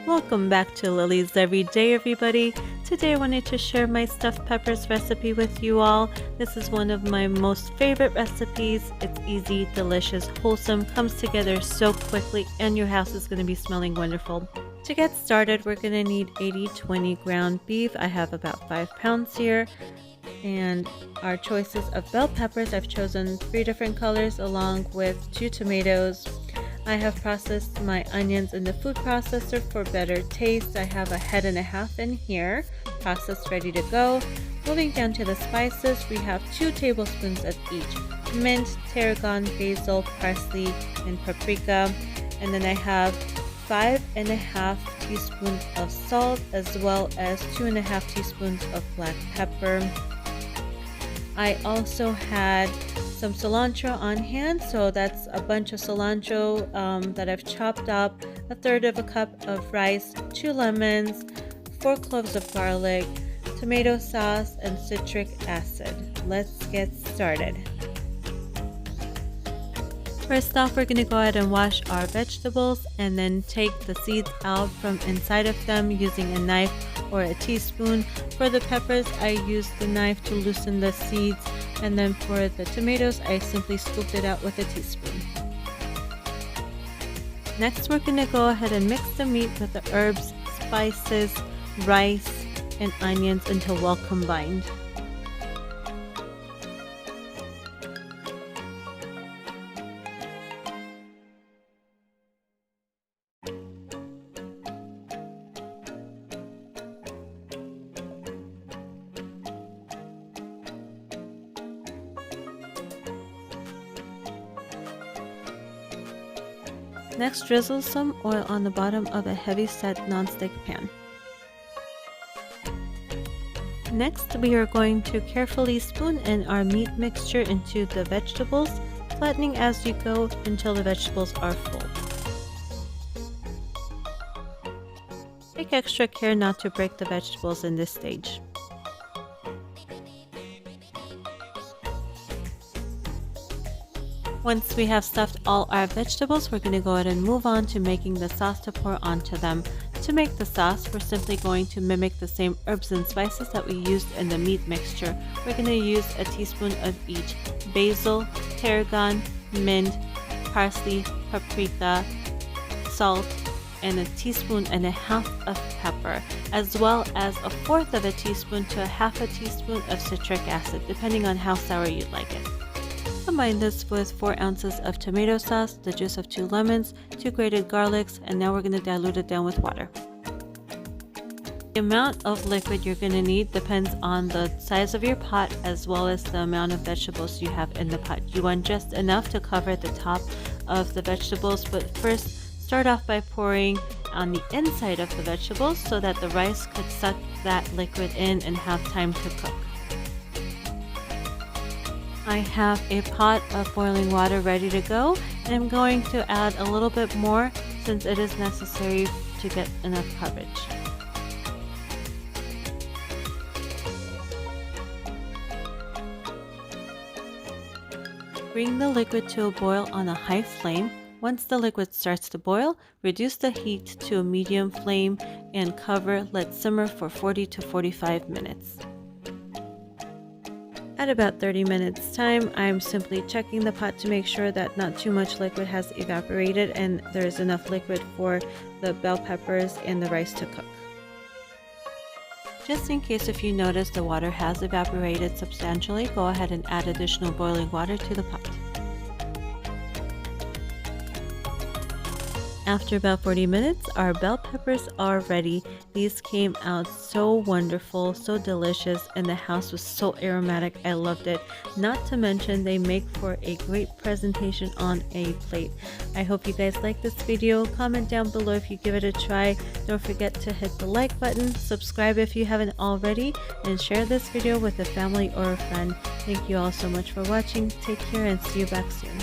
Welcome back to Lily's Everyday, everybody. Today I wanted to share my stuffed peppers recipe with you all. This is one of my most favorite recipes. It's easy, delicious, wholesome, comes together so quickly, and your house is going to be smelling wonderful. To get started, we're going to need 80-20 ground beef. I have about 5 pounds here. And our choices of bell peppers, I've chosen 3 different colors along with 2 tomatoes. I have processed my onions in the food processor for better taste. I have a head and a half in here, processed, ready to go. Moving down to the spices, we have 2 tablespoons of each: mint, tarragon, basil, parsley, and paprika. And then I have 5.5 teaspoons of salt, as well as 2.5 teaspoons of black pepper. I also had some cilantro on hand, so that's a bunch of cilantro that I've chopped up, 1/3 cup of rice, 2 lemons, 4 cloves of garlic, tomato sauce, and citric acid. Let's get started. First off, we're going to go ahead and wash our vegetables and then take the seeds out from inside of them using a knife or a teaspoon. For the peppers, I used the knife to loosen the seeds, and then for the tomatoes, I simply scooped it out with a teaspoon. Next, we're going to go ahead and mix the meat with the herbs, spices, rice, and onions until well combined. Next, drizzle some oil on the bottom of a heavy-set nonstick pan. Next, we are going to carefully spoon in our meat mixture into the vegetables, flattening as you go until the vegetables are full. Take extra care not to break the vegetables in this stage. Once we have stuffed all our vegetables, we're going to go ahead and move on to making the sauce to pour onto them. To make the sauce, we're simply going to mimic the same herbs and spices that we used in the meat mixture. We're going to use a teaspoon of each: basil, tarragon, mint, parsley, paprika, salt, and 1.5 teaspoons of pepper, as well as 1/4 teaspoon to 1/2 teaspoon of citric acid, depending on how sour you'd like it. Combine this with 4 ounces of tomato sauce, the juice of 2 lemons, 2 grated garlics, and now we're going to dilute it down with water. The amount of liquid you're going to need depends on the size of your pot as well as the amount of vegetables you have in the pot. You want just enough to cover the top of the vegetables, but first start off by pouring on the inside of the vegetables so that the rice could suck that liquid in and have time to cook. I have a pot of boiling water ready to go, and I'm going to add a little bit more since it is necessary to get enough coverage. Bring the liquid to a boil on a high flame. Once the liquid starts to boil, reduce the heat to a medium flame and cover. Let simmer for 40 to 45 minutes. At about 30 minutes time, I'm simply checking the pot to make sure that not too much liquid has evaporated and there's enough liquid for the bell peppers and the rice to cook. Just in case if you notice the water has evaporated substantially, go ahead and add additional boiling water to the pot. After about 40 minutes, our bell peppers are ready. These came out so wonderful, so delicious, and the house was so aromatic. I loved it. Not to mention, they make for a great presentation on a plate. I hope you guys like this video. Comment down below if you give it a try. Don't forget to hit the like button, subscribe if you haven't already, and share this video with a family or a friend. Thank you all so much for watching. Take care and see you back soon.